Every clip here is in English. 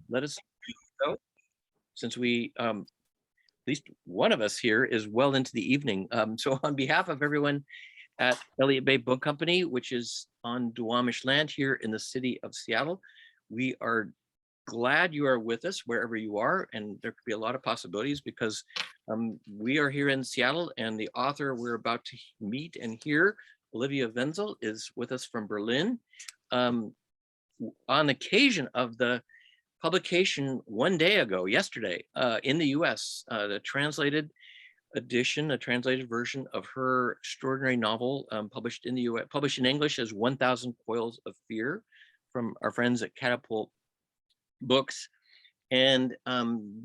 let us know, since we, at least one of us here is well into the evening. So on behalf of everyone at Elliott Bay Book Company, which is on Duwamish land here in the city of Seattle, we are glad you are with us wherever you are, and there could be a lot of possibilities because we are here in Seattle, and the author we're about to meet and hear, Olivia Wenzel, is with us from Berlin. On occasion of the publication one day ago, yesterday, in the US, the translated edition, a translated version of her extraordinary novel, published in the US, published in English as 1,000 Coils of Fear from our friends at Catapult Books. And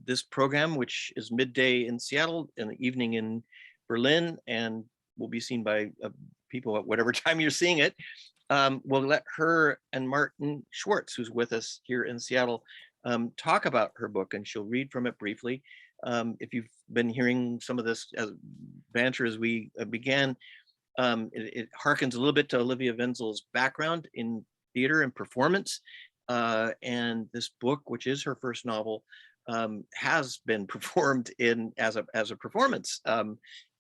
this program, which is midday in Seattle and the evening in Berlin, and will be seen by people at whatever time you're seeing it, we'll let her and Martin Schwartz, who's with us here in Seattle, talk about her book, and she'll read from it briefly. If you've been hearing some of this banter as we began, it harkens a little bit to Olivia Wenzel's background in theater and performance. And this book, which is her first novel, has been performed as a performance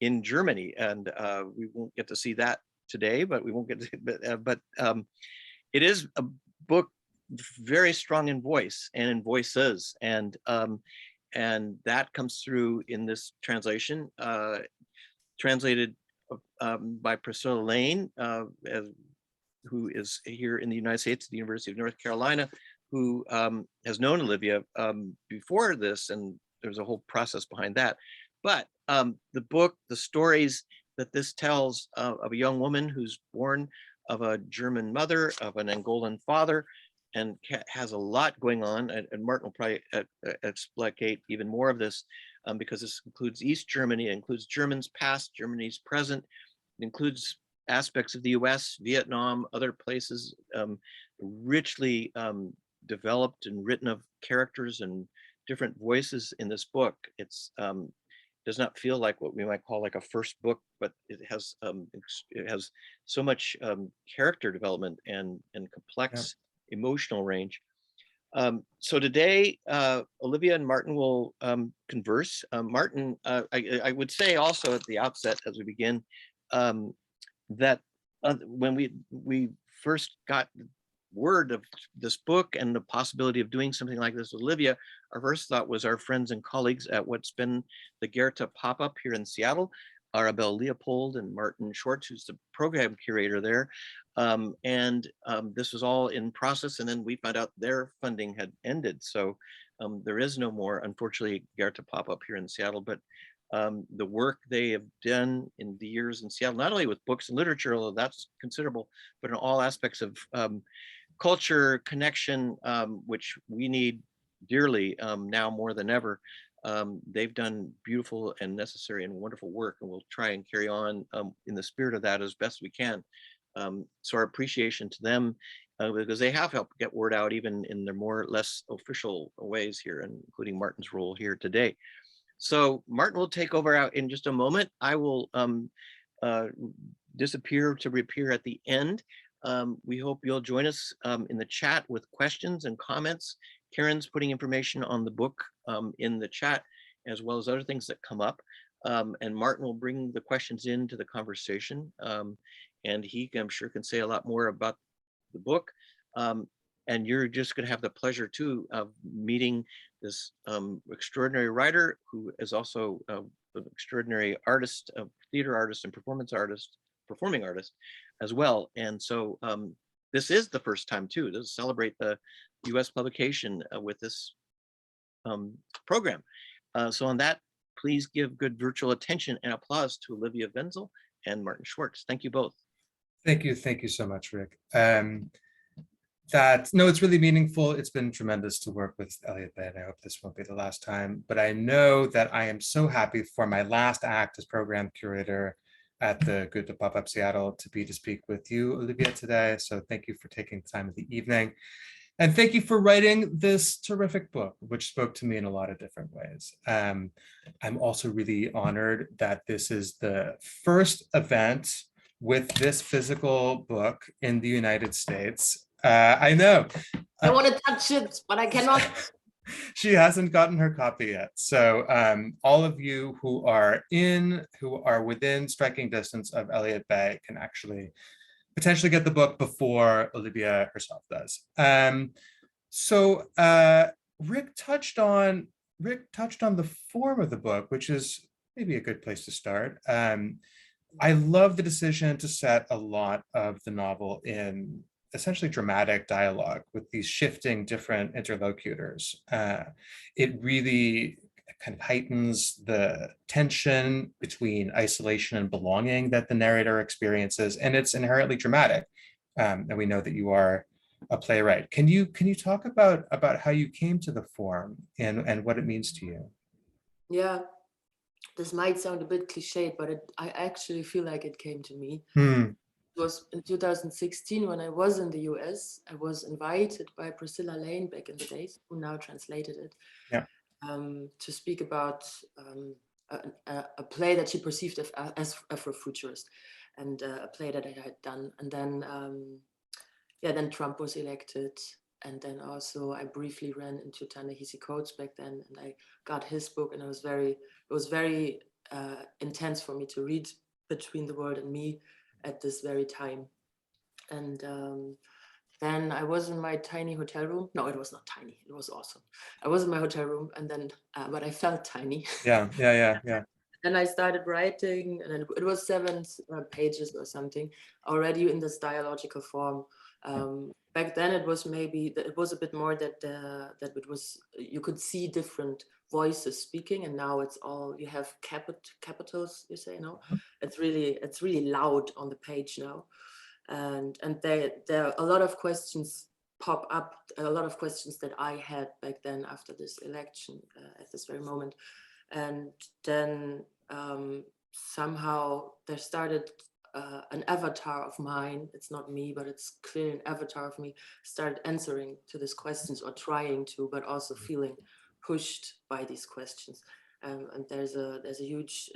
in Germany, and we won't get to see that today, but we won't get to, but it is a book very strong in voice and in voices, and that comes through in this translation, translated by Priscilla Layne, who is here in the United States at the University of North Carolina, who has known Olivia before this, and there's a whole process behind that. But the book, the stories that this tells of a young woman who's born of a German mother, of an Angolan father, and has a lot going on, and Martin will probably explicate even more of this, because this includes East Germany, it includes Germany's past, Germany's present, it includes aspects of the US, Vietnam, other places, richly developed and written of characters and different voices in this book. It's does not feel like what we might call like a first book, but it has so much character development and complex emotional range. So today, Olivia and Martin will converse. Martin, I would say also at the outset as we begin, that when we first got word of this book and the possibility of doing something like this with Olivia, our first thought was our friends and colleagues at what's been the Goethe pop-up here in Seattle, Arabelle Leopold and Martin Schwartz, who's the program curator there. This was all in process, and then we found out their funding had ended. So there is no more, unfortunately, Goethe pop-up here in Seattle, but the work they have done in the years in Seattle, not only with books and literature, although that's considerable, but in all aspects of culture, connection, which we need dearly now more than ever. They've done beautiful and necessary and wonderful work, and we'll try and carry on in the spirit of that as best we can. So our appreciation to them, because they have helped get word out even in their more or less official ways here, and including Martin's role here today. So Martin will take over out in just a moment. I will disappear to reappear at the end. We hope you'll join us in the chat with questions and comments. Karen's putting information on the book in the chat, as well as other things that come up. And Martin will bring the questions into the conversation. And he, I'm sure, can say a lot more about the book. And you're just going to have the pleasure, too, of meeting this extraordinary writer who is also an extraordinary artist, theater artist and performing artist as well. And so this is the first time, too, to celebrate the US publication with this program. So on that, please give good virtual attention and applause to Olivia Wenzel and Martin Schwartz. Thank you both. Thank you so much, Rick. It's really meaningful. It's been tremendous to work with Elliott Bay, and I hope this won't be the last time. But I know that I am so happy for my last act as program curator at the Goethe Pop-Up Seattle to speak with you, Olivia, today. So thank you for taking the time of the evening. And thank you for writing this terrific book, which spoke to me in a lot of different ways. I'm also really honored that this is the first event with this physical book in the United States. I know. I want to touch it, but I cannot. She hasn't gotten her copy yet. So all of you who are within striking distance of Elliott Bay can actually potentially get the book before Olivia herself does. So Rick touched on the form of the book, which is maybe a good place to start. I love the decision to set a lot of the novel in essentially dramatic dialogue with these shifting different interlocutors. It really kind of heightens the tension between isolation and belonging that the narrator experiences, and it's inherently dramatic. And we know that you are a playwright. Can you talk about how you came to the form and what it means to you? Yeah, this might sound a bit cliched, but I actually feel like it came to me. It was in 2016 when I was in the US. I was invited by Priscilla Layne back in the days, who now translated it, to speak about a play that she perceived as Afrofuturist, and a play that I had done. And then, then Trump was elected. And then also I briefly ran into Ta-Nehisi Coates back then, and I got his book, and it was very intense for me to read Between the World and Me at this very time. And then I was in my tiny hotel room. No, it was not tiny. It was awesome. I was in my hotel room, and then, but I felt tiny. Yeah. Then I started writing, and it was 7 pages or something, already in this dialogical form. Back then it was a bit more that it was, you could see different voices speaking, and now it's all, you have capitals, you say, no? It's really loud on the page now. And there are a lot of questions pop up, a lot of questions that I had back then after this election, at this very moment. And then somehow there started an avatar of mine. It's not me, but it's clearly an avatar of me, started answering to these questions, or trying to, but also feeling pushed by these questions. And there's a huge,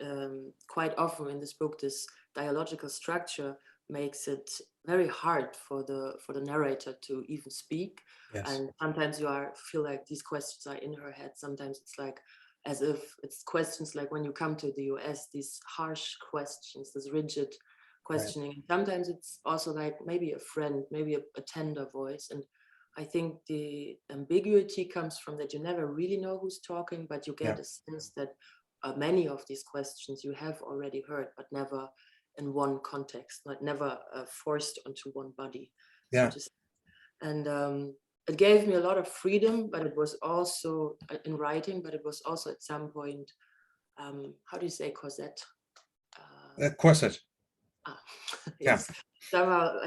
quite often in this book, this dialogical structure makes it very hard for the narrator to even speak. Yes. And sometimes feel like these questions are in her head. Sometimes it's like, as if it's questions like when you come to the US, these harsh questions, this rigid questioning. Right. Sometimes it's also like maybe a friend, maybe a tender voice. And I think the ambiguity comes from that you never really know who's talking, but you get a sense that many of these questions you have already heard, but never in one context, like never forced onto one body. Yeah. So and it gave me a lot of freedom, but it was also in writing, but it was also at some point, how do you say corset? Corset. Yes. Yeah. Somehow,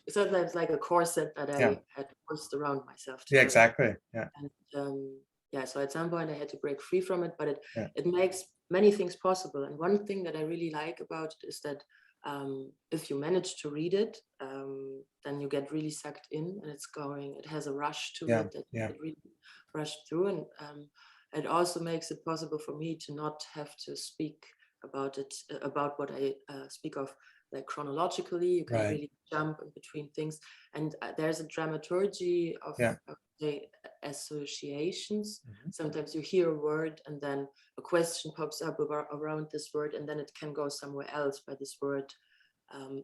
sometimes like a corset that I had pushed around myself. Yeah, exactly. Yeah. And so at some point I had to break free from it, but it makes many things possible. And one thing that I really like about it is that if you manage to read it, then you get really sucked in, and it has a rush to it that it really rushed through. And it also makes it possible for me to not have to speak about what I speak of, like chronologically. You can really jump in between things, and there's a dramaturgy of the associations. Sometimes you hear a word, and then a question pops up around this word, and then it can go somewhere else, but this word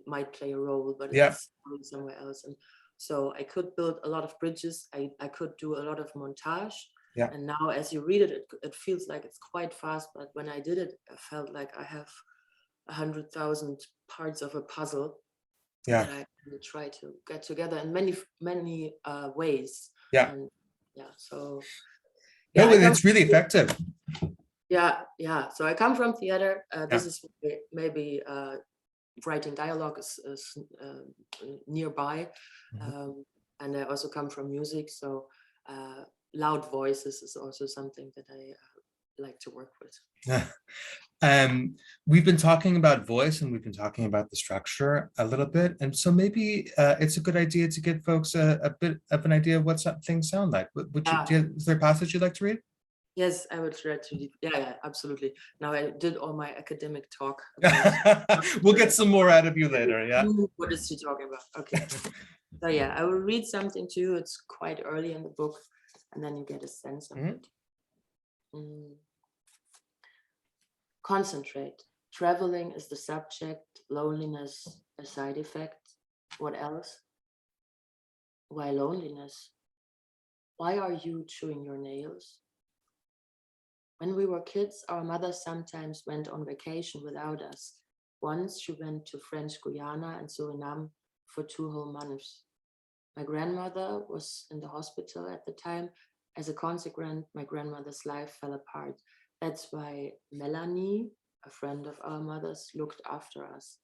might play a role, but it's going somewhere else. And so I could build a lot of bridges. I could do a lot of montage. Yeah. And now as you read it, it feels like it's quite fast, but when I did it, I felt like I have 100,000 parts of a puzzle that I try to get together in many ways. Yeah. And so it's really effective. Yeah. So I come from theater. This is maybe writing dialogue is nearby, and I also come from music. So loud voices is also something that I like to work with. We've been talking about voice, and we've been talking about the structure a little bit, and so maybe it's a good idea to give folks a bit of an idea of what things sound like. Is there a passage you'd like to read? Yes, I would try to. Yeah, absolutely. Now I did all my academic talk. We'll get some more out of you later. Yeah. What is she talking about? Okay. So yeah, I will read something to you. It's quite early in the book, and then you get a sense of it. Concentrate. Traveling is the subject, loneliness a side effect. What else? Why loneliness? Why are you chewing your nails? When we were kids, our mother sometimes went on vacation without us. Once she went to French Guiana and Suriname for 2 whole months. My grandmother was in the hospital at the time. As a consequence, my grandmother's life fell apart. That's why Melanie, a friend of our mother's, looked after us.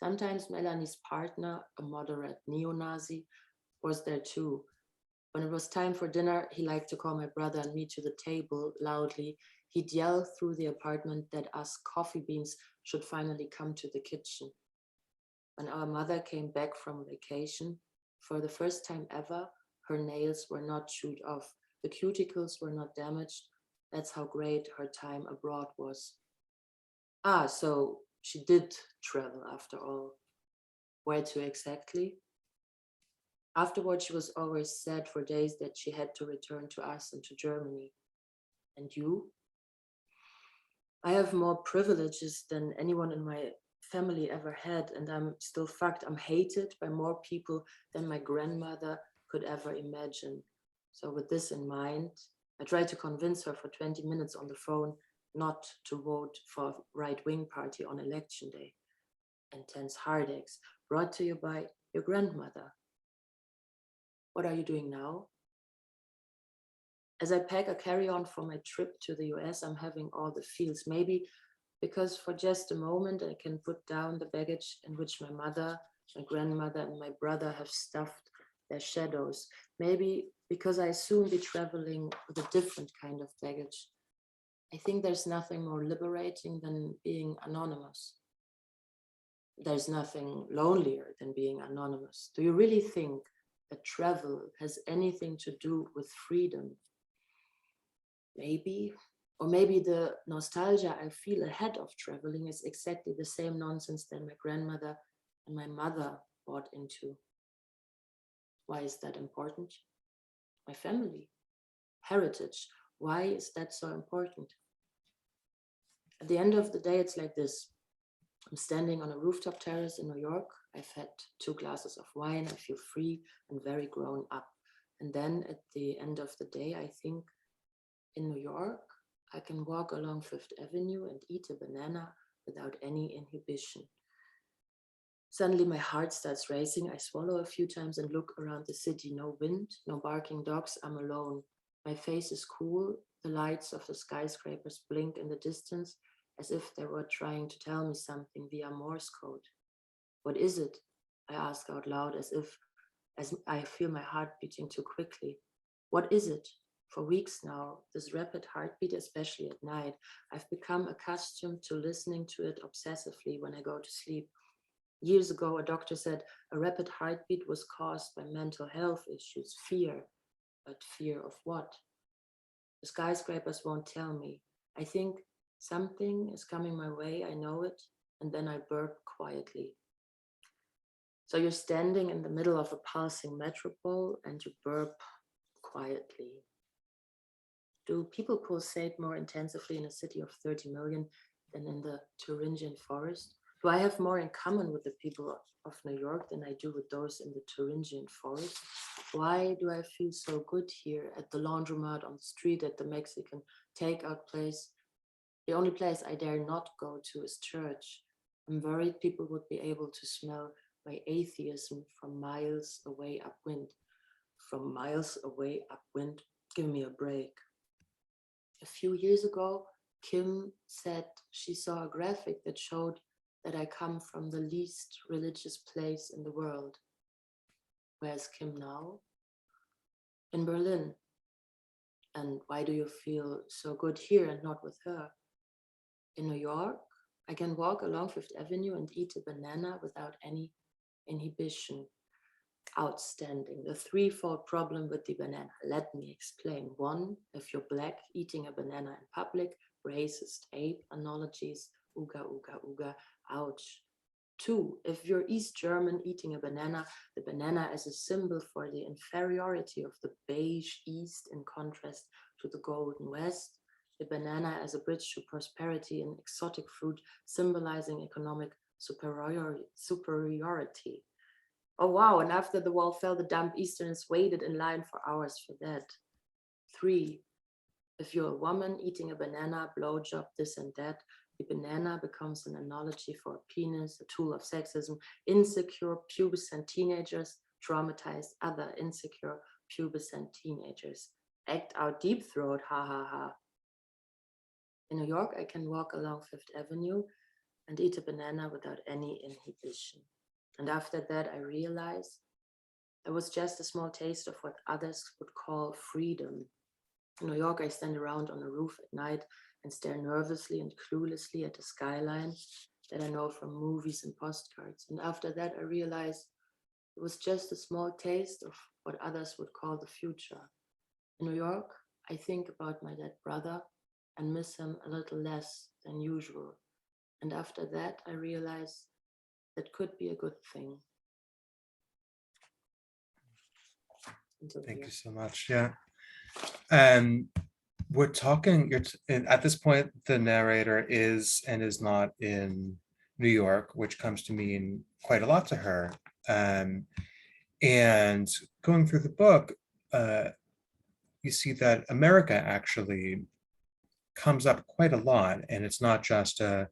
Sometimes Melanie's partner, a moderate neo-Nazi, was there too. When it was time for dinner, he liked to call my brother and me to the table loudly. He'd yell through the apartment that us coffee beans should finally come to the kitchen. When our mother came back from vacation, for the first time ever, her nails were not chewed off. The cuticles were not damaged. That's how great her time abroad was. Ah, so she did travel after all. Where to exactly? Afterwards, she was always sad for days that she had to return to us and to Germany. And you? I have more privileges than anyone in my family ever had, and I'm still fucked. I'm hated by more people than my grandmother could ever imagine. So with this in mind, I tried to convince her for 20 minutes on the phone not to vote for a right-wing party on election day. Intense heartaches brought to you by your grandmother. What are you doing now? As I pack a carry-on for my trip to the US, I'm having all the feels. Maybe because for just a moment I can put down the baggage in which my mother, my grandmother, and my brother have stuffed their shadows. Maybe because I soon be traveling with a different kind of baggage. I think there's nothing more liberating than being anonymous. There's nothing lonelier than being anonymous. Do you really think that travel has anything to do with freedom? Maybe, or maybe the nostalgia I feel ahead of traveling is exactly the same nonsense that my grandmother and my mother bought into. Why is that important? My family, heritage. Why is that so important? At the end of the day, it's like this. I'm standing on a rooftop terrace in New York. I've had 2 glasses of wine. I feel free and very grown up. And then at the end of the day, I think in New York, I can walk along Fifth Avenue and eat a banana without any inhibition. Suddenly my heart starts racing. I swallow a few times and look around the city. No wind, no barking dogs. I'm alone. My face is cool. The lights of the skyscrapers blink in the distance as if they were trying to tell me something via Morse code. What is it? I ask out loud as I feel my heart beating too quickly. What is it? For weeks now, this rapid heartbeat, especially at night, I've become accustomed to listening to it obsessively when I go to sleep. Years ago, a doctor said a rapid heartbeat was caused by mental health issues, fear. But fear of what? The skyscrapers won't tell me. I think something is coming my way, I know it, and then I burp quietly. So you're standing in the middle of a pulsing metropole and you burp quietly. Do people pulsate more intensively in a city of 30 million than in the Thuringian forest? Do I have more in common with the people of New York than I do with those in the Thuringian forest? Why do I feel so good here at the laundromat, on the street, at the Mexican takeout place? The only place I dare not go to is church. I'm worried people would be able to smell my atheism from miles away upwind. From miles away upwind, give me a break. A few years ago, Kim said she saw a graphic that showed that I come from the least religious place in the world. Where's Kim now? In Berlin. And why do you feel so good here and not with her? In New York, I can walk along Fifth Avenue and eat a banana without any inhibition. Outstanding. The threefold problem with the banana. Let me explain. 1, if you're black, eating a banana in public, racist, ape analogies, ooga, ooga, ooga, ouch. 2, if you're East German eating a banana, the banana as a symbol for the inferiority of the beige East in contrast to the golden West, the banana as a bridge to prosperity and exotic fruit symbolizing economic superiority. Oh wow, and after the wall fell, the damp Easterners waited in line for hours for that. 3, if you're a woman eating a banana, blowjob, this and that, the banana becomes an analogy for a penis, a tool of sexism, insecure pubescent teenagers, traumatized other insecure pubescent teenagers. Act out deep throat, ha ha ha. In New York, I can walk along Fifth Avenue and eat a banana without any inhibition. And after that, I realized it was just a small taste of what others would call freedom. In New York, I stand around on a roof at night and stare nervously and cluelessly at the skyline that I know from movies and postcards. And after that, I realized it was just a small taste of what others would call the future. In New York, I think about my dead brother and miss him a little less than usual. And after that, I realized that could be a good thing. Thank you so much. Yeah. We're talking, at this point, the narrator is and is not in New York, which comes to mean quite a lot to her. And going through the book, you see that America actually comes up quite a lot, and it's not just a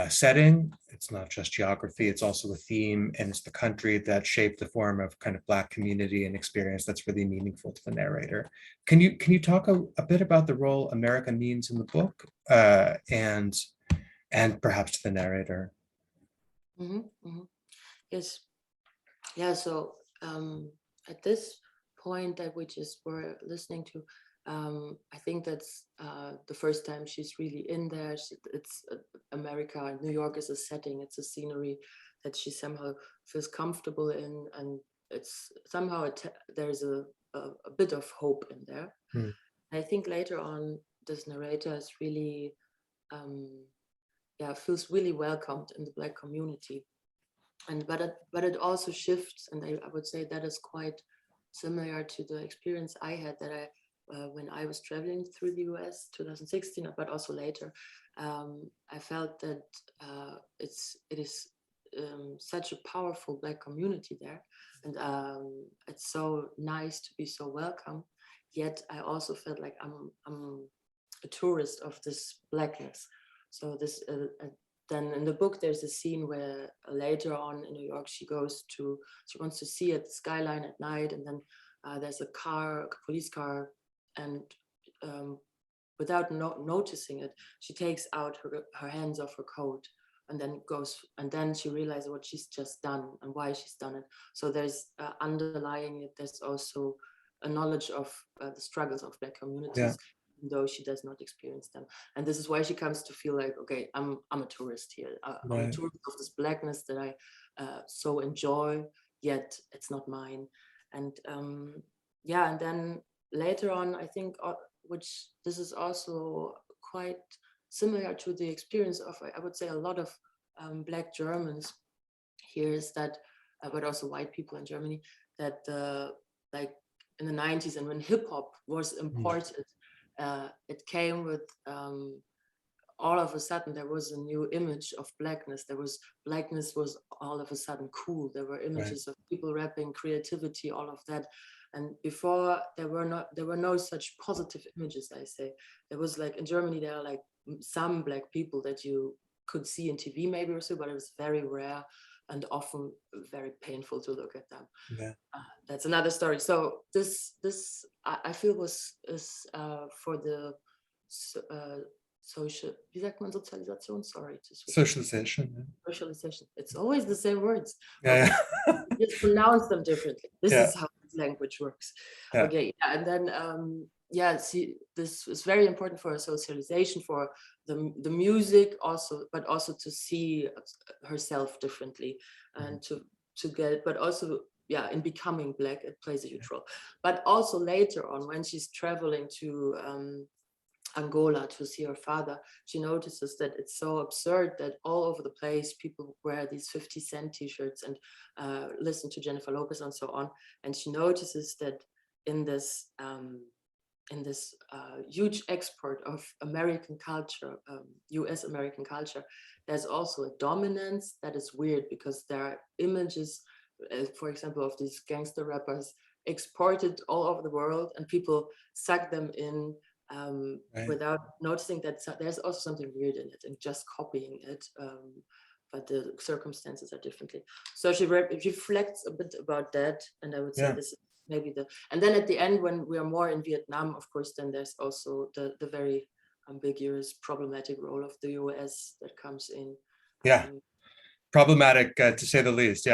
setting, it's not just geography, it's also a theme, and it's the country that shaped the form of kind of Black community and experience that's really meaningful to the narrator. Can you talk a bit about the role America means in the book, and perhaps to the narrator? Yes. Yeah, so at this point that we just were listening to, I think that's the first time she's really in there. It's America, New York is a setting, it's a scenery that she somehow feels comfortable in, and it's somehow there's a bit of hope in there. I think later on, this narrator is really, feels really welcomed in the Black community. But it also shifts, and I would say that is quite similar to the experience I had that when I was traveling through the US 2016, but also later. I felt that it is such a powerful Black community there, and it's so nice to be so welcome. Yet I also felt like I'm a tourist of this Blackness. So this. Then in the book, there's a scene where later on in New York, she wants to see at the skyline at night, and then there's a police car, and without noticing it, she takes out her hands off her coat, and then she realizes what she's just done and why she's done it. So there's underlying it, there's also a knowledge of the struggles of Black communities. Yeah. Though she does not experience them, and this is why she comes to feel like, okay, I'm a tourist here. I'm a tourist of this Blackness that I so enjoy, yet it's not mine. And and then later on, I think, which this is also quite similar to the experience of, I would say, a lot of Black Germans here, is that, but also white people in Germany, that like in the 90s, and when hip hop was imported. It came with all of a sudden there was a new image of Blackness. Blackness was all of a sudden cool. There were images of people rapping, creativity, all of that. And before there were no such positive images, I say. There was, like, in Germany, there are like some Black people that you could see in TV maybe or so, but it was very rare and often very painful to look at them. Yeah. That's another story. So this I feel is for the social, wie sagt man Sozialisation? Sorry. Socialization. Yeah. Socialization. It's always the same words. Yeah. Just pronounce them differently. This is how language works. Yeah. Okay. Yeah. And then see, this is very important for socialization, for the music also, but also to see herself differently, and to get, but also in becoming Black, it plays a huge role. But also later on, when she's traveling to Angola to see her father, she notices that it's so absurd that all over the place people wear these 50-cent t-shirts and listen to Jennifer Lopez and so on. And she notices that in this huge export of American culture, US American culture, there's also a dominance that is weird, because there are images, for example, of these gangster rappers exported all over the world, and people suck them in without noticing that there's also something weird in it and just copying it. But the circumstances are differently. So she reflects a bit about that, and I would say this is maybe and then at the end, when we are more in Vietnam, of course, then there's also the very ambiguous, problematic role of the US that comes in. Problematic to say the least.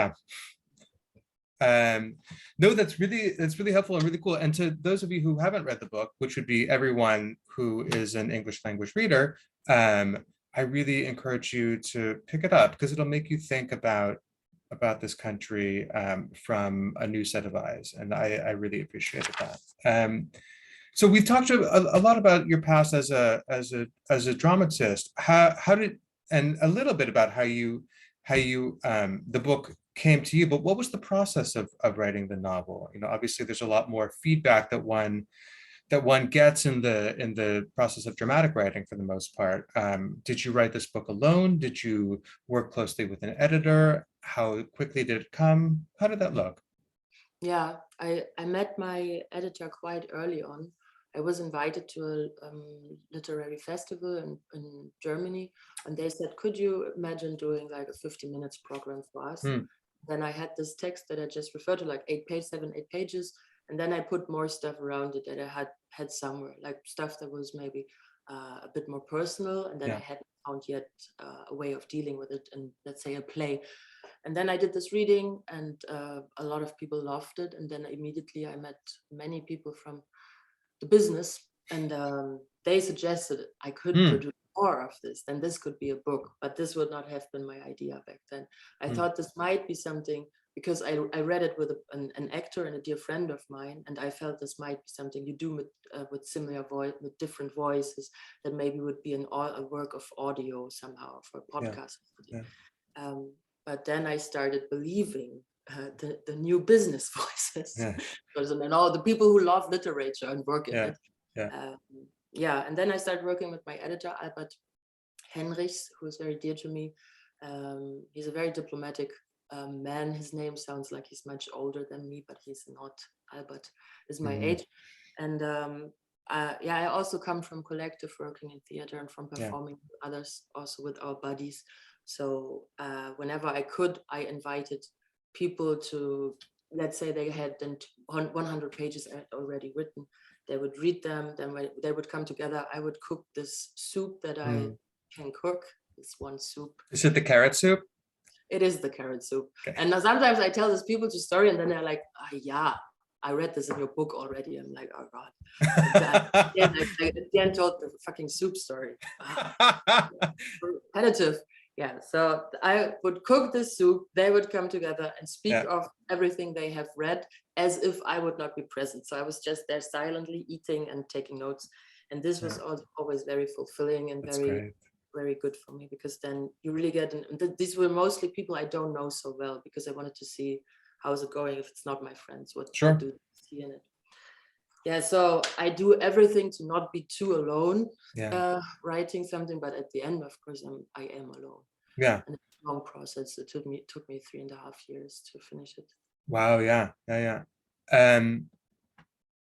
No, that's really helpful and really cool. And to those of you who haven't read the book, which would be everyone who is an English language reader, I really encourage you to pick it up, because it'll make you think about this country from a new set of eyes. And I really appreciated that. So we've talked a lot about your past as a dramatist. How did, and a little bit about how you the book came to you, but what was the process of writing the novel? You know, obviously there's a lot more feedback that one gets in the process of dramatic writing for the most part. Did you write this book alone? Did you work closely with an editor? How quickly did it come? How did that look? Yeah, I met my editor quite early on. I was invited to a literary festival in Germany, and they said, could you imagine doing like a 50 minutes program for us? Then I had this text that I just referred to, like 7, 8 pages. And then I put more stuff around it that I had somewhere, like stuff that was maybe a bit more personal. And then I hadn't found yet a way of dealing with it in, let's say, a play. And then I did this reading, and a lot of people loved it. And then immediately I met many people from the business, and they suggested I could produce more of this, then this could be a book, but this would not have been my idea back then. I thought this might be something, because I read it with an actor and a dear friend of mine, and I felt this might be something you do with similar voice, with different voices, that maybe would be a work of audio somehow for a podcast. But then I started believing the new business voices, and all the people who love literature and work in it. And then I started working with my editor, Albert Henrichs, who is very dear to me. He's a very diplomatic man. His name sounds like he's much older than me, but he's not. Albert is my age. And I also come from collective working in theater and from performing with others, also with our buddies. So whenever I could, I invited people to, let's say they had then 100 pages already written. They would read them, then they would come together. I would cook this soup that I can cook, this one soup. Is it the carrot soup? It is the carrot soup. Okay. And sometimes I tell these people the story, and then they're like, I read this in your book already. I'm like, oh God. I again told the fucking soup story. Repetitive. Yeah, so I would cook this soup, they would come together and speak of everything they have read as if I would not be present. So I was just there silently eating and taking notes. And this was always very fulfilling and very good for me, because then you really get, these were mostly people I don't know so well, because I wanted to see how's it going if it's not my friends, what do they see in it. Yeah, so I do everything to not be too alone writing something, but at the end, of course, I am alone. Yeah. And it's a long process. It took me 3.5 years to finish it. Wow. Yeah.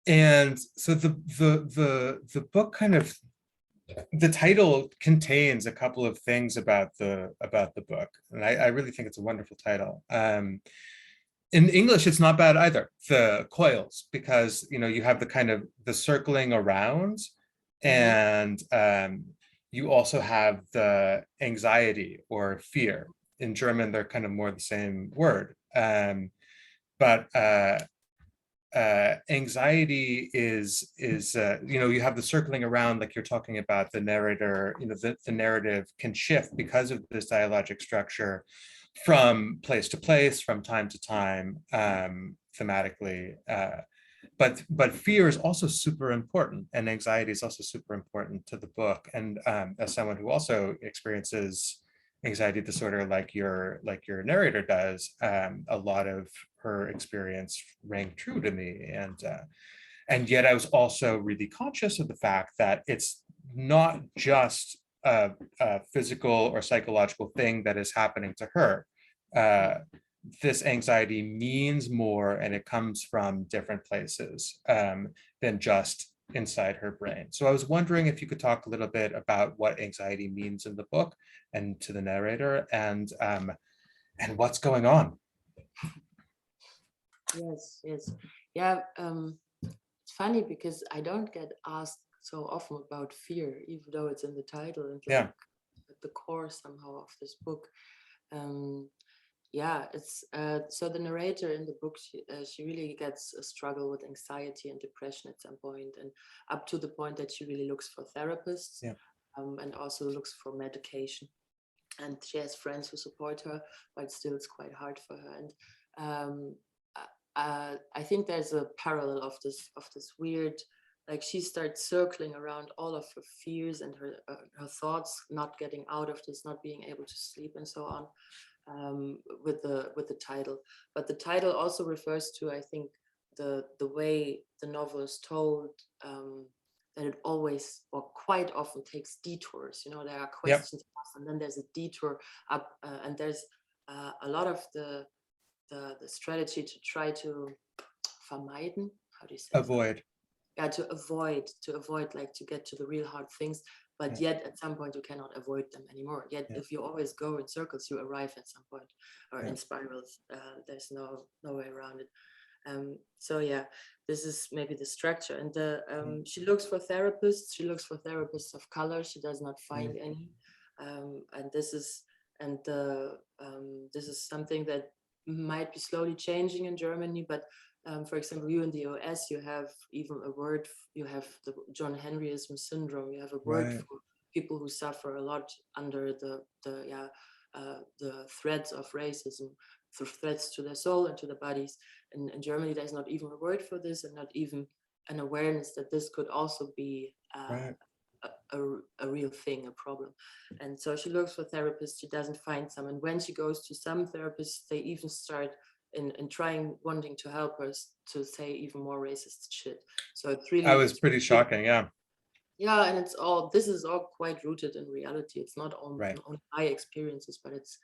And so the book kind of, the title contains a couple of things about the book, and I really think it's a wonderful title. In English, it's not bad either, the coils, because you have the kind of the circling around, and you also have the anxiety or fear. In German, they're kind of more the same word, but anxiety is you have the circling around, like you're talking about. The narrator, the narrative can shift because of this dialogic structure from place to place, from time to time, thematically. but fear is also super important, and anxiety is also super important to the book. And as someone who also experiences anxiety disorder like your narrator does, a lot of her experience rang true to me. And yet I was also really conscious of the fact that it's not just a physical or psychological thing that is happening to her. This anxiety means more, and it comes from different places than just inside her brain. So I was wondering if you could talk a little bit about what anxiety means in the book and to the narrator, and what's going on. Yes. Yeah, it's funny because I don't get asked so often about fear, even though it's in the title and like at the core somehow of this book. Yeah, it's so the narrator in the book, she really gets a struggle with anxiety and depression at some point, and up to the point that she really looks for therapists, and also looks for medication. And she has friends who support her, but still it's quite hard for her. And I think there's a parallel of this weird, like she starts circling around all of her fears and her thoughts, not getting out of this, not being able to sleep and so on. With the title, but the title also refers to, I think, the way the novel is told, that it always or quite often takes detours. You know, there are questions asked, and then there's a detour up, and there's a lot of the strategy to try to vermeiden. How do you say? Avoid. Yeah, to avoid, like to get to the real hard things. But yet at some point you cannot avoid them anymore. Yet if you always go in circles, you arrive at some point, or in spirals. There's no way around it. So yeah, this is maybe the structure. And she looks for therapists. She looks for therapists of color. She does not find any. And this is something that might be slowly changing in Germany, but for example, you in the US, you have even a word, you have the John Henryism syndrome, you have a word for people who suffer a lot under the threats of racism, the threats to their soul and to their bodies. And in Germany, there's not even a word for this, and not even an awareness that this could also be a real thing, a problem. And so she looks for therapists, she doesn't find some. And when she goes to some therapists, they even start in trying, wanting to help her to say even more racist shit. So it's really, I was pretty shocking. And this is all quite rooted in reality. It's not only my experiences, but it's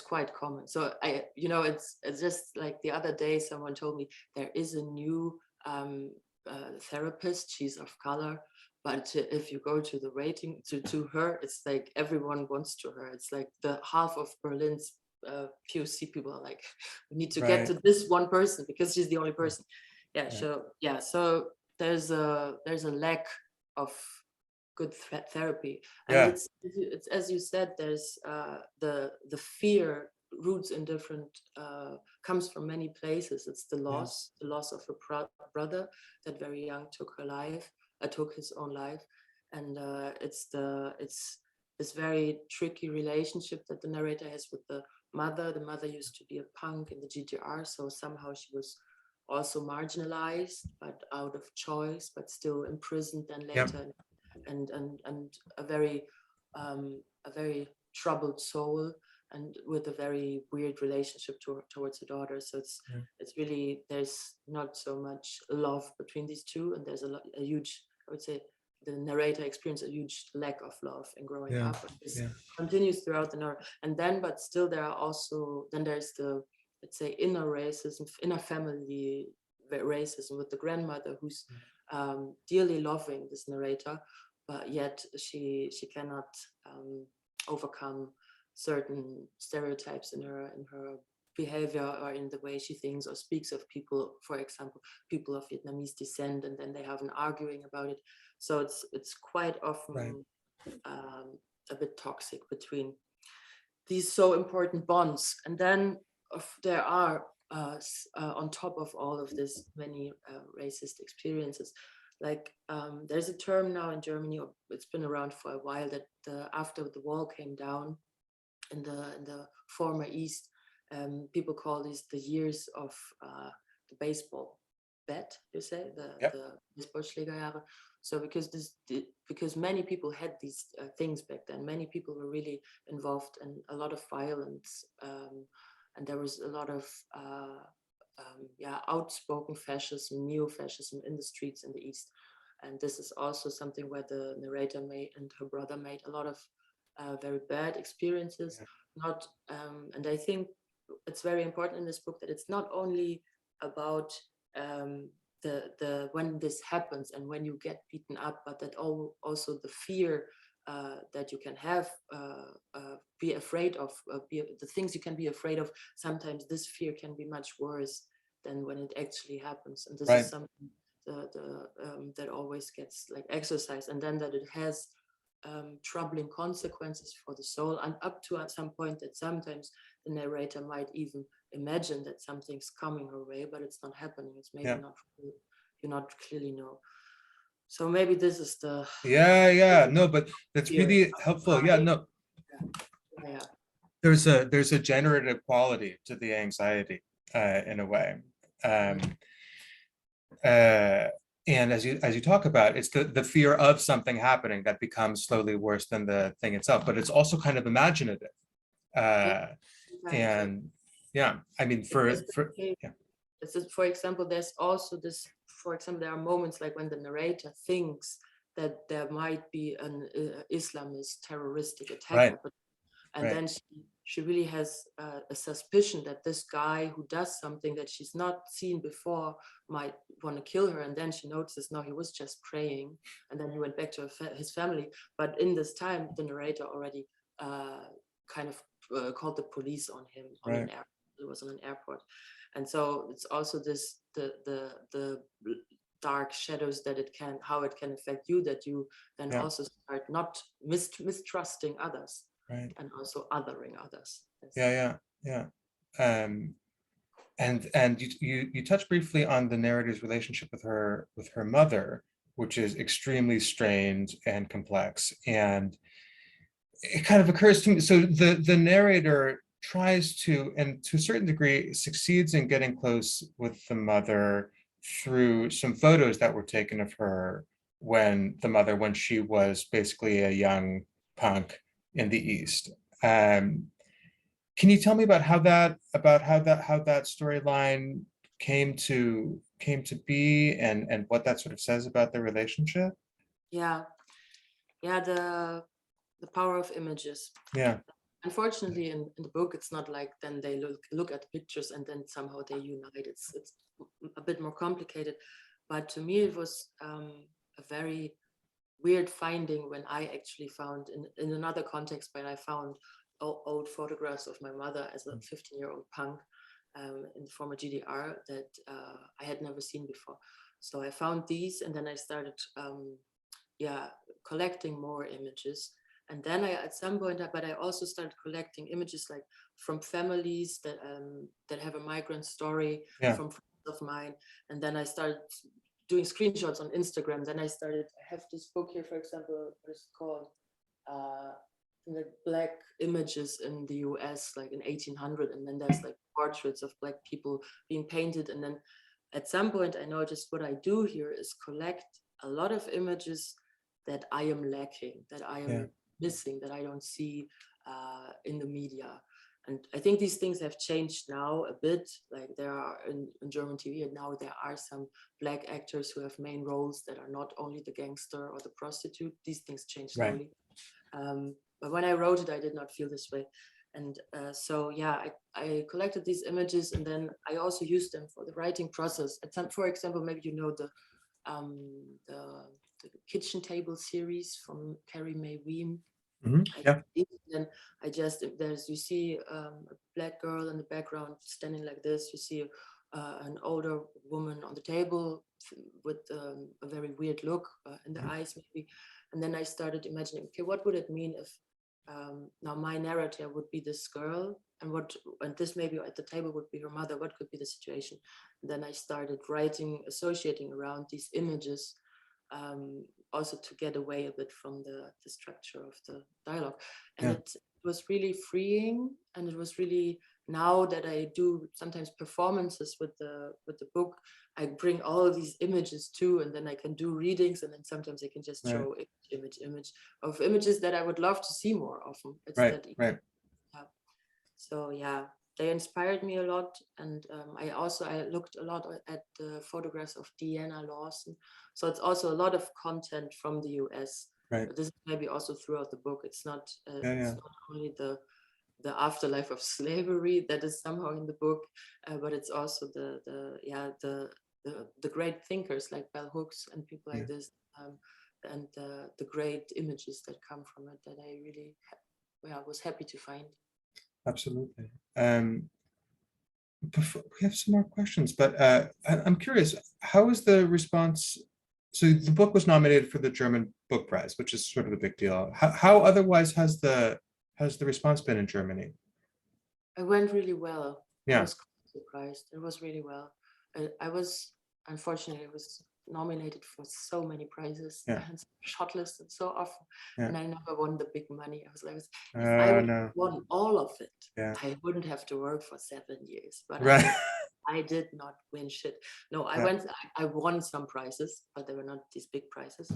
quite common. So it's just like the other day someone told me there is a new therapist, she's of color, but if you go to the rating to her, it's like everyone wants to her. It's like the half of Berlin's POC people are like, we need to get to this one person because she's the only person. So there's a lack of good therapy, and it's as you said, there's the fear roots in different comes from many places. It's the loss of a brother that very young took his own life, and it's this very tricky relationship that the narrator has with the mother. The mother used to be a punk in the GDR, so somehow she was also marginalized, but out of choice, but still imprisoned then later, and a very troubled soul, and with a very weird relationship towards her daughter. So it's really, there's not so much love between these two, and there's a huge, I would say, the narrator experienced a huge lack of love in growing up. And this continues throughout the narrative. And then, but still, there's the, let's say, inner racism, inner family racism with the grandmother who's dearly loving this narrator, but yet she cannot overcome certain stereotypes in her behavior, or in the way she thinks or speaks of people, for example, people of Vietnamese descent, and then they have an arguing about it. So it's quite often a bit toxic between these so important bonds. And then there are on top of all of this many racist experiences. Like there's a term now in Germany, it's been around for a while, that after the wall came down in the former East, people call these the years of the baseball bad, you say, Yep. the Missbrauchsschlägerjahre. So because many people had these things back then, many people were really involved in a lot of violence, and there was a lot of outspoken fascism, neo-fascism in the streets in the East. And this is also something where the narrator and her brother made a lot of very bad experiences. And I think it's very important in this book that it's not only about the when this happens and when you get beaten up, but that also the fear that you can have, be afraid of, the things you can be afraid of. Sometimes this fear can be much worse than when it actually happens, and this is something that always gets like exercised, and then that it has troubling consequences for the soul, and up to at some point that sometimes the narrator might even imagine that something's coming her way, but it's not happening. It's maybe not, you not clearly know. So maybe this is the no, but that's really helpful. There's a generative quality to the anxiety in a way, and as you talk about, it's the fear of something happening that becomes slowly worse than the thing itself, but it's also kind of imaginative. And I mean, for example, there's also this, for example, there are moments like when the narrator thinks that there might be an Islamist terroristic attack, and then she really has a suspicion that this guy who does something that she's not seen before might want to kill her, and then she notices, no, he was just praying, and then he went back to his family. But in this time, the narrator already kind of called the police on him on an airport. It was on an airport, and so it's also this the dark shadows that how it can affect you, that you then also start not mistrusting others. And also othering others. And you touched briefly on the narrator's relationship with her mother, which is extremely strained and complex. And it kind of occurs to me, so the narrator tries to, and to a certain degree succeeds in getting close with the mother through some photos that were taken of her when she was basically a young punk in the East. Can you tell me about how that storyline came to be, and what that sort of says about the relationship? The power of images. Unfortunately, in the book, it's not like then they look at pictures and then somehow they unite. It's a bit more complicated, but to me it was a very weird finding when I actually found in another context, when I found old photographs of my mother as a 15-year-old punk in the former GDR that I had never seen before. So I found these, and then I started collecting more images. And then at some point, but I also started collecting images like from families that have a migrant story, from friends of mine. And then I started doing screenshots on Instagram. Then I have this book here, for example, what is it called? The Black images in the US, like in 1800. And then there's like portraits of Black people being painted. And then at some point, I noticed what I do here is collect a lot of images that I am lacking, that I am missing, that I don't see in the media. And I think these things have changed now a bit. Like there are in German TV, and now there are some Black actors who have main roles that are not only the gangster or the prostitute. These things change slowly. But when I wrote it, I did not feel this way. And I collected these images, and then I also used them for the writing process. For example, maybe you know the kitchen table series from Carrie Mae Weem. Then you see a Black girl in the background standing like this. You see an older woman on the table with a very weird look in the eyes, maybe. And then I started imagining, okay, what would it mean if now my narrator would be this girl, and this maybe at the table would be her mother. What could be the situation? And then I started writing, associating around these images. Also to get away a bit from the structure of the dialogue. And it was really freeing, and it was really, now that I do sometimes performances with the book, I bring all these images too, and then I can do readings, and then sometimes I can just show image of images that I would love to see more often. It's that easy. Right. Yeah. So yeah, they inspired me a lot, and I looked a lot at the photographs of Deanna Lawson. So it's also a lot of content from the US. Right. But this is maybe also throughout the book. It's not Yeah. it's not only the afterlife of slavery that is somehow in the book, but it's also the great thinkers like bell hooks and people like this, and the great images that come from it that I really was happy to find. Absolutely. Before, we have some more questions, but I'm curious, how is the response? So the book was nominated for the German Book Prize, which is sort of a big deal. How otherwise has the response been in Germany? It went really well. Yeah. I was quite surprised. It was really well. Unfortunately, I was nominated for so many prizes and shortlisted so often, and I never won the big money. I was like, if I would have won all of it, I wouldn't have to work for 7 years. But I did not win shit. No, I won some prizes, but they were not these big prizes.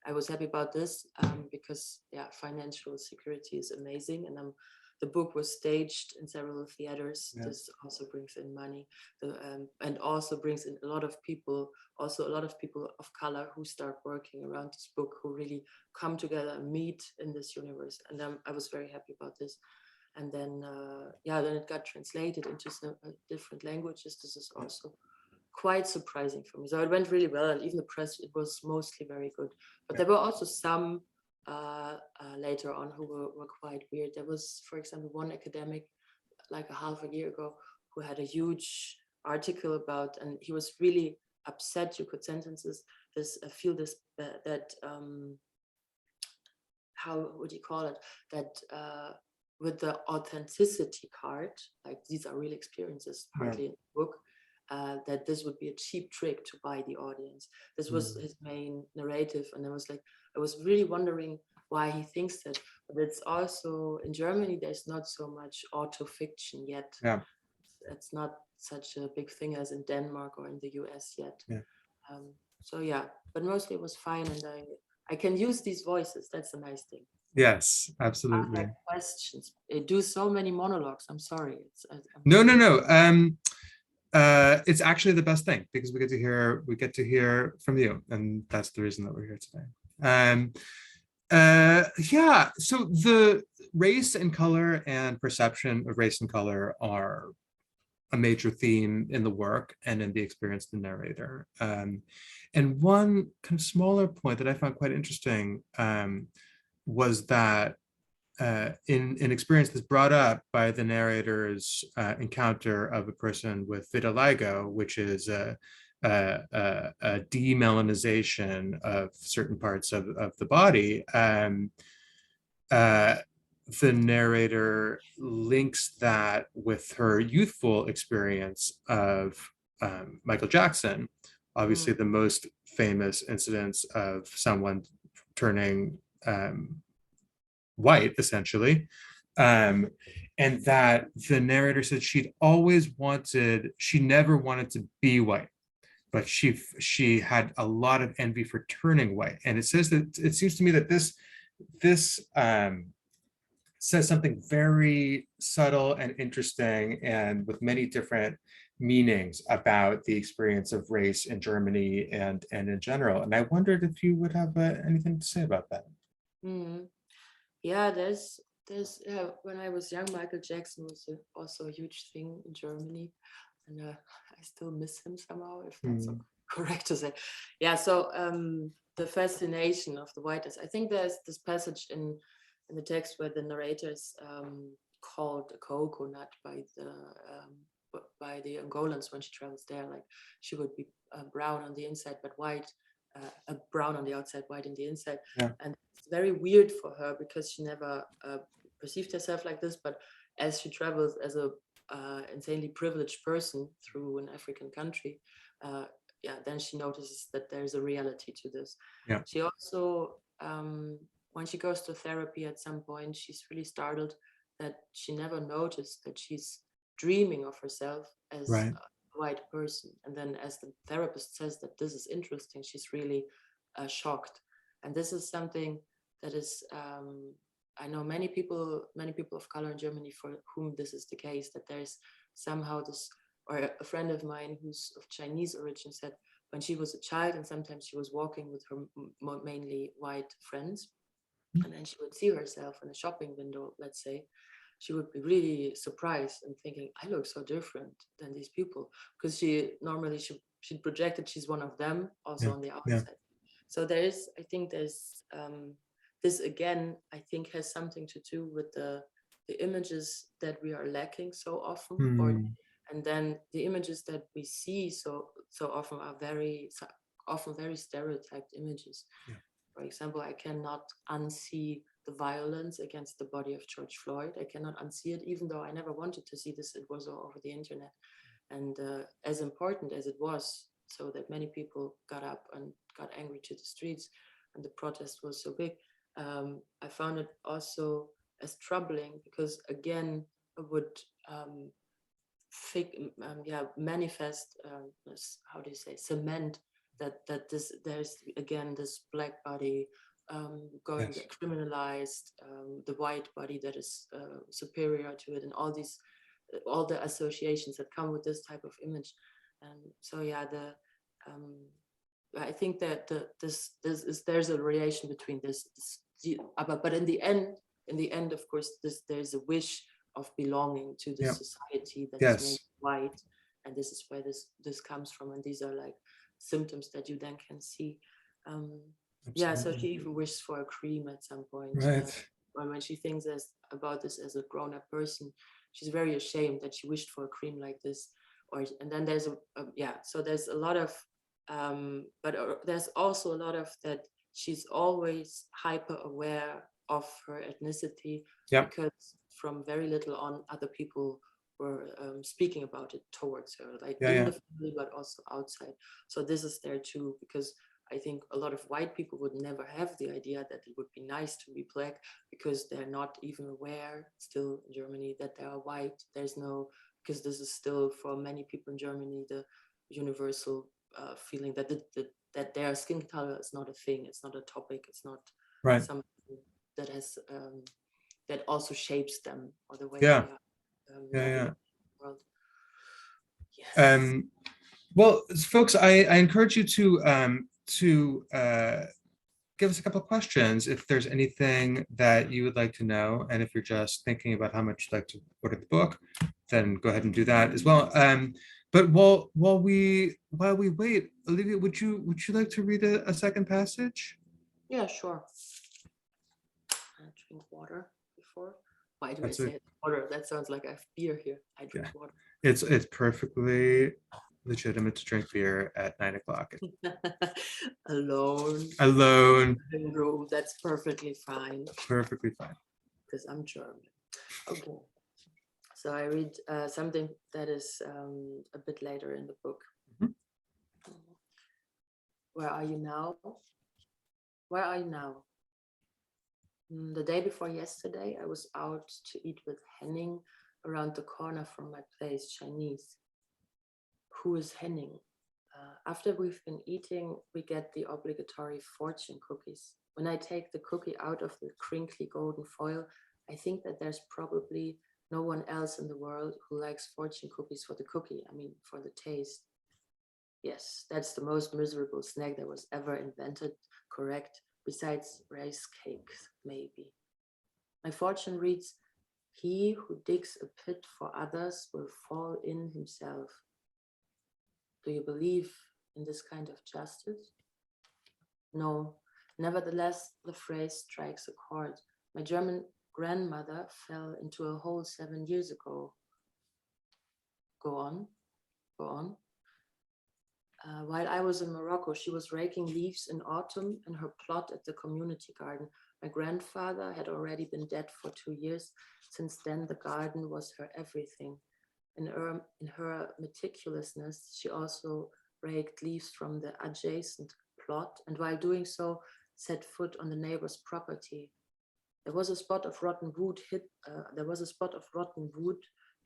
I was happy about this because financial security is amazing, and the book was staged in several theaters. This also brings in money, and also brings in a lot of people of color who start working around this book, who really come together and meet in this universe. And I was very happy about this. And then, then it got translated into some different languages. This is also quite surprising for me. So it went really well, and even the press, it was mostly very good. But there were also some later on who were quite weird. There was, for example, one academic like a half a year ago who had a huge article about, and he was really upset. You could sentence this that how would you call it, that with the authenticity card, like these are real experiences partly in the book, that this would be a cheap trick to buy the audience. This was his main narrative, and I was really wondering why he thinks that. But it's also in Germany, there's not so much autofiction yet. It's not such a big thing as in Denmark or in the US yet. But mostly it was fine, and I can use these voices. That's a nice thing. Yes, absolutely. I have questions. They do so many monologues. I'm sorry. No. It's actually the best thing because we get to hear from you, and that's the reason that we're here today. So the race and color and perception of race and color are a major theme in the work and in the experience of the narrator. And one kind of smaller point that I found quite interesting was that in an experience that's brought up by the narrator's encounter of a person with vitiligo, which is a demelanization of certain parts of the body, the narrator links that with her youthful experience of Michael Jackson, obviously the most famous incidents of someone turning white, essentially, and that the narrator said she never wanted to be white, but she had a lot of envy for turning white. And it says that it seems to me that this says something very subtle and interesting and with many different meanings about the experience of race in Germany and in general. And I wondered if you would have anything to say about that. Yeah, there's when I was young, Michael Jackson was also a huge thing in Germany, and I still miss him somehow, if that's correct to say. Yeah, so the fascination of the whiteness. I think there's this passage in the text where the narrator is called a coconut by the Angolans when she travels there. Like she would be brown on the inside but white, brown on the outside, white on the inside. And it's very weird for her because she never perceived herself like this. But as she travels as a insanely privileged person through an African country, then she notices that there's a reality to this. She also when she goes to therapy at some point, she's really startled that she never noticed that she's dreaming of herself as white person. And then as the therapist says that this is interesting, she's really shocked. And this is something that is, I know many people of color in Germany for whom this is the case, that there's somehow this, or a friend of mine who's of Chinese origin said when she was a child and sometimes she was walking with her mainly white friends, and then she would see herself in a shopping window, let's say, she would be really surprised and thinking, I look so different than these people, because she projected she's one of them also on the outside. So I think there's this again, I think has something to do with the images that we are lacking so often, and then the images that we see so often are very stereotyped images. Yeah. For example, I cannot unsee the violence against the body of George Floyd. I cannot unsee it, even though I never wanted to see this. It was all over the internet. And as important as it was, so that many people got up and got angry to the streets, and the protest was so big, I found it also as troubling, because again, it would manifest, how do you say, cement that there's again this black body going criminalized, the white body that is superior to it, and all the associations that come with this type of image. And so I think that there's a relation between this but in the end, of course, there's a wish of belonging to the society that's made white, and this is where this comes from, and these are like symptoms that you then can see. So she even wishes for a cream at some point, right? When she thinks about this as a grown-up person, she's very ashamed that she wished for a cream like this. And then there's so there's a lot of but there's also a lot of that she's always hyper aware of her ethnicity, because from very little on, other people were speaking about it towards her, like in the family, but also outside. So this is there too, because I think a lot of white people would never have the idea that it would be nice to be black, because they're not even aware still in Germany that they are white. Because this is still for many people in Germany the universal feeling that their skin color is not a thing, it's not a topic, it's not something that has that also shapes them, or the way they are in the world. Yes. Well, folks, I encourage you to give us a couple of questions if there's anything that you would like to know, and if you're just thinking about how much you'd like to order the book, then go ahead and do that as well. But while we wait, Olivia, would you like to read a second passage? Yeah, sure. I drink water before. Why do I say water? That sounds like I have beer here. I drink water. It's perfectly legitimate to drink beer at 9 o'clock. Alone. In a room. That's perfectly fine. Perfectly fine. Because I'm German. Okay. So I read something that is a bit later in the book. Where are you now? Where are you now? The day before yesterday, I was out to eat with Henning around the corner from my place, Chinese. Who is Henning? After we've been eating, we get the obligatory fortune cookies. When I take the cookie out of the crinkly golden foil, I think that there's probably no one else in the world who likes fortune cookies for the cookie, for the taste. Yes, that's the most miserable snack that was ever invented, correct? Besides rice cakes, maybe. My fortune reads, he who digs a pit for others will fall in himself. Do you believe in this kind of justice? No. Nevertheless, the phrase strikes a chord. My German grandmother fell into a hole 7 years ago. Go on. While I was in Morocco, she was raking leaves in autumn in her plot at the community garden. My grandfather had already been dead for 2 years. Since then, the garden was her everything. In her meticulousness, she also raked leaves from the adjacent plot, and while doing so, set foot on the neighbor's property. There was a spot of rotten wood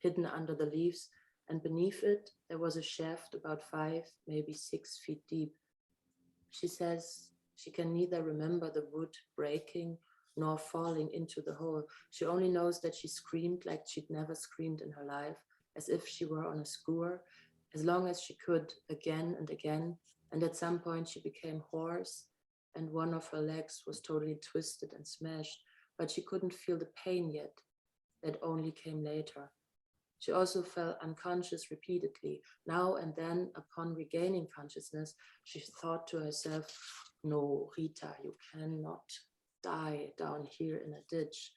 hidden under the leaves, and beneath it, there was a shaft about 5, maybe 6 feet deep. She says she can neither remember the wood breaking nor falling into the hole. She only knows that she screamed like she'd never screamed in her life, as if she were on a skewer, as long as she could, again and again. And at some point she became hoarse, and one of her legs was totally twisted and smashed, but she couldn't feel the pain yet. That only came later. She also fell unconscious repeatedly. Now and then, upon regaining consciousness, she thought to herself, "No, Rita, you cannot die down here in a ditch."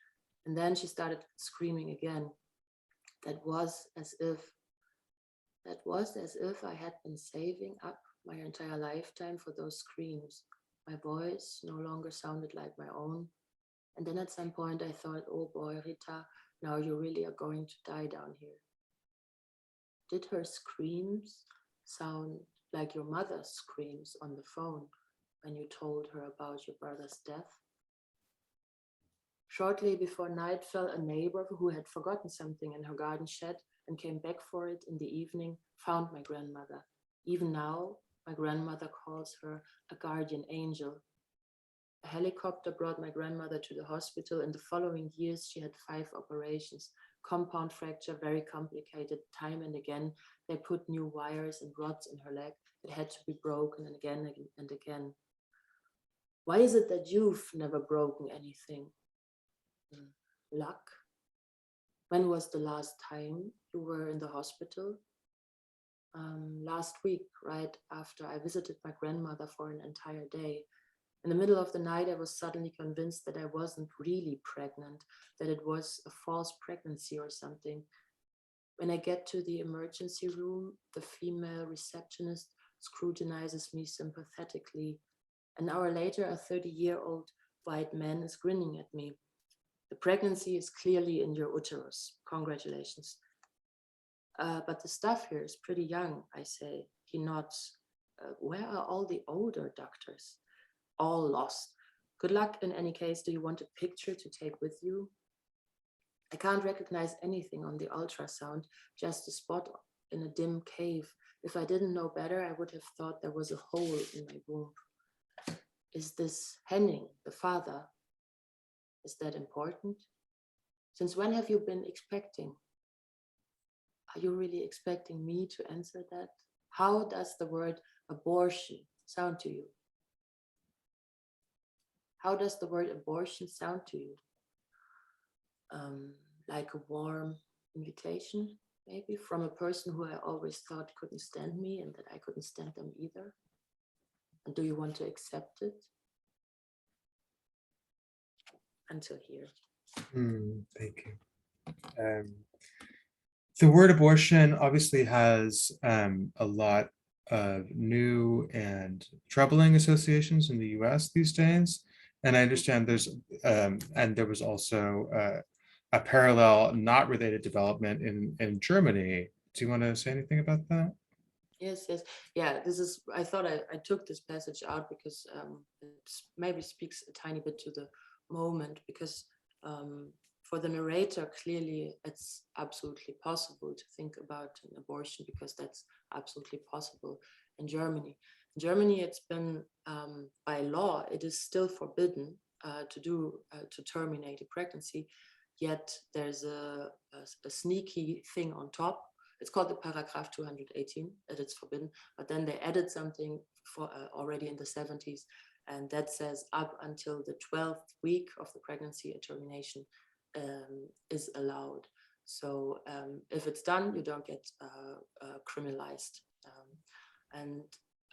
And then she started screaming again. That was as if I had been saving up my entire lifetime for those screams. My voice no longer sounded like my own. And then at some point I thought, oh boy, Rita, now you really are going to die down here. Did her screams sound like your mother's screams on the phone when you told her about your brother's death? Shortly before night fell, a neighbor who had forgotten something in her garden shed and came back for it in the evening found my grandmother. Even now, my grandmother calls her a guardian angel. A helicopter brought my grandmother to the hospital. In the following years, she had 5 operations. Compound fracture, very complicated. Time and again, they put new wires and rods in her leg that had to be broken and again and again. Why is it that you've never broken anything? Luck. When was the last time you were in the hospital? Last week, right after I visited my grandmother for an entire day. In the middle of the night, I was suddenly convinced that I wasn't really pregnant, that it was a false pregnancy or something. When I get to the emergency room, the female receptionist scrutinizes me sympathetically. An hour later, a 30-year-old white man is grinning at me. The pregnancy is clearly in your uterus. Congratulations. But the stuff here is pretty young, I say. He nods. Where are all the older doctors? All lost. Good luck in any case. Do you want a picture to take with you? I can't recognize anything on the ultrasound, just a spot in a dim cave. If I didn't know better, I would have thought there was a hole in my womb. Is this Henning, the father? Is that important? Since when have you been expecting? Are you really expecting me to answer that? How does the word abortion sound to you? How does the word abortion sound to you? Like a warm invitation, maybe, from a person who I always thought couldn't stand me and that I couldn't stand them either? And do you want to accept it? Until here. Thank you. The word abortion obviously has a lot of new and troubling associations in the US these days. And I understand and there was also a parallel, not related development in Germany. Do you want to say anything about that? Yes. Yeah, this is, I thought I took this passage out because it maybe speaks a tiny bit to the moment, because for the narrator, clearly it's absolutely possible to think about an abortion, because that's absolutely possible in Germany. In Germany, it's been, by law, it is still forbidden to terminate a pregnancy, yet there's a sneaky thing on top. It's called the paragraph 218, that it's forbidden, but then they added something for already in the 70s, and that says up until the 12th week of the pregnancy, a termination is allowed. So if it's done, you don't get criminalized. And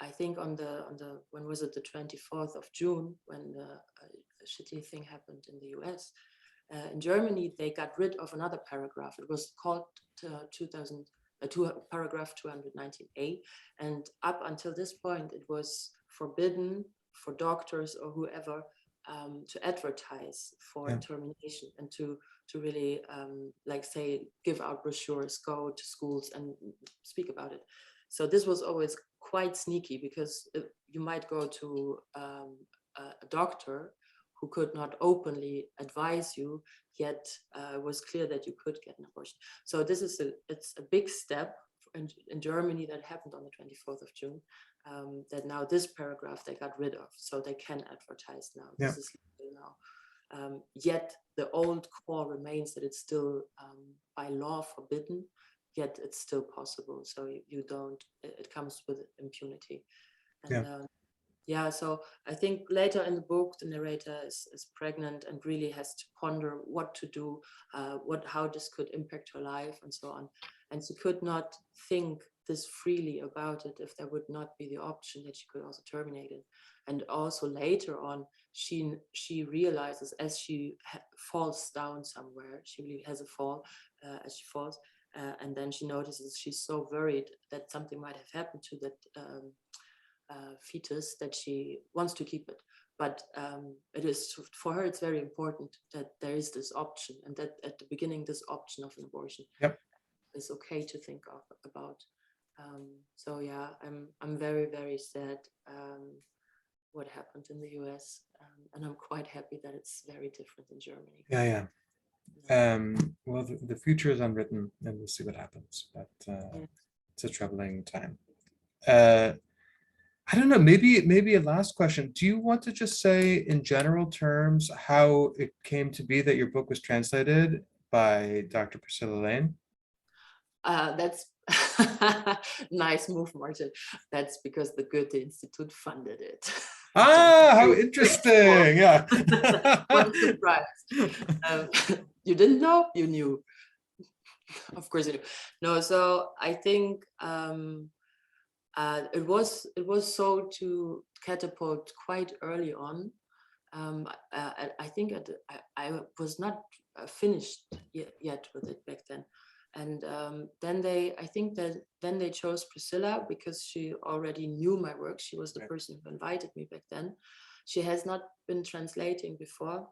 I think on the when was it, the 24th of June, when the shitty thing happened in the US, in Germany, they got rid of another paragraph. It was called paragraph 219A. And up until this point, it was forbidden for doctors or whoever to advertise for termination and to really, like, say, give out brochures, go to schools and speak about it. So this was always quite sneaky, because you might go to a doctor who could not openly advise you, yet it was clear that you could get an abortion. So this is it's a big step in Germany that happened on the 24th of June, that now this paragraph they got rid of, so they can advertise now. Yeah. This is legal now. Yet the old core remains that it's still by law forbidden, yet it's still possible. So you don't, it comes with impunity. And yeah, so I think later in the book, the narrator is pregnant and really has to ponder what to do, how this could impact her life and so on. And she could not think this freely about it if there would not be the option that she could also terminate it. And also later on, she realizes as she falls down somewhere, she really has a fall as she falls, and then she notices she's so worried that something might have happened to that fetus that she wants to keep it. But it is, for her, it's very important that there is this option, and that at the beginning, this option of an abortion is okay to think about. So yeah, I'm very, very sad what happened in the US, and I'm quite happy that it's very different in Germany. Yeah. Well, the future is unwritten, and we'll see what happens. But it's a troubling time. I don't know, maybe a last question. Do you want to just say in general terms how it came to be that your book was translated by Dr. Priscilla Layne? That's nice move, Martin. That's because the Goethe Institute funded it. Ah, how interesting. Yeah. What a surprise. You didn't know? You knew. Of course you knew. No, so I think it was sold to Catapult quite early on. I think I was not finished yet with it back then, and then they chose Priscilla because she already knew my work. She was the person who invited me back then. She has not been translating before,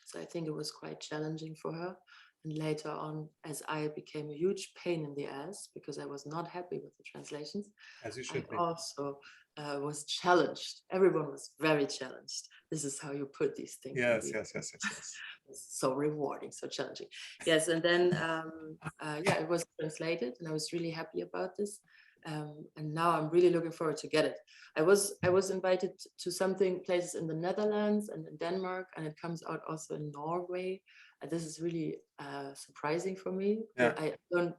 so I think it was quite challenging for her. And later on, as I became a huge pain in the ass because I was not happy with the translations, As you should I be. also was challenged. Everyone was very challenged. This is how you put these things. Yes. It's so rewarding, so challenging. Yes, and then it was translated, and I was really happy about this. And now I'm really looking forward to get it. I was invited to places in the Netherlands and in Denmark, and it comes out also in Norway. This is really surprising for me. Yeah.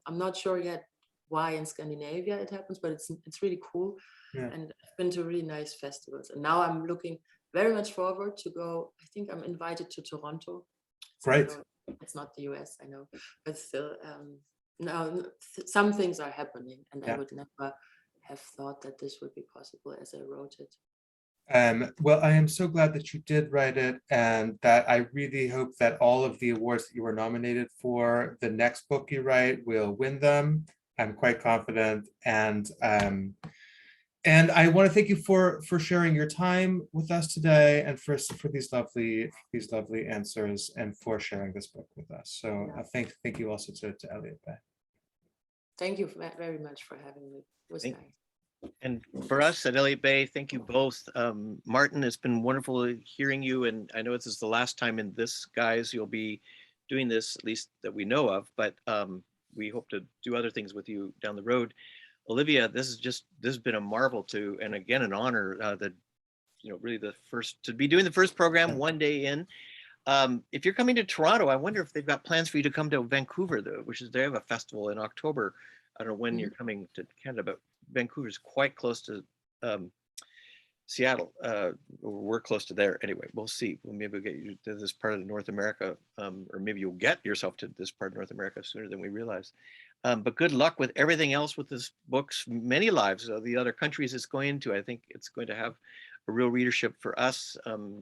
I'm not sure yet why in Scandinavia it happens, but it's really cool. Yeah. And I've been to really nice festivals, and now I'm looking very much forward to go. I think I'm invited to Toronto. Great. So it's not the US, I know, but still, now some things are happening, and I would never have thought that this would be possible as I wrote it. Well, I am so glad that you did write it, and that I really hope that all of the awards that you were nominated for, the next book you write will win them. I'm quite confident, and I want to thank you for sharing your time with us today, and for these lovely answers, and for sharing this book with us. So thank you also to Elliott Bay. Thank you very much for having me. It was nice. And for us at Elliott Bay, thank you both. Martin, it's been wonderful hearing you, and I know this is the last time in this guise you'll be doing this, at least that we know of, but we hope to do other things with you down the road. Olivia, this has been a marvel and again, an honor that, really to be doing the first program one day in. If you're coming to Toronto, I wonder if they've got plans for you to come to Vancouver, though, they have a festival in October. I don't know when you're coming to Canada, but Vancouver is quite close to Seattle. We're close to there anyway. We'll see. Maybe we'll get you to this part of North America, or maybe you'll get yourself to this part of North America sooner than we realize. But good luck with everything else with this book's many lives. The other countries it's going into, I think it's going to have a real readership for us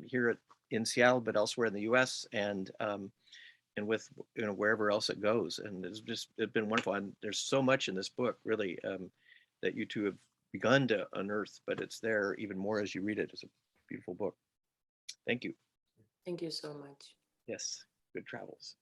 here in Seattle, but elsewhere in the U.S. and with wherever else it goes. And it's been wonderful. And there's so much in this book, really, that you two have begun to unearth, but it's there even more as you read it. It's a beautiful book. Thank you. Thank you so much. Yes, good travels.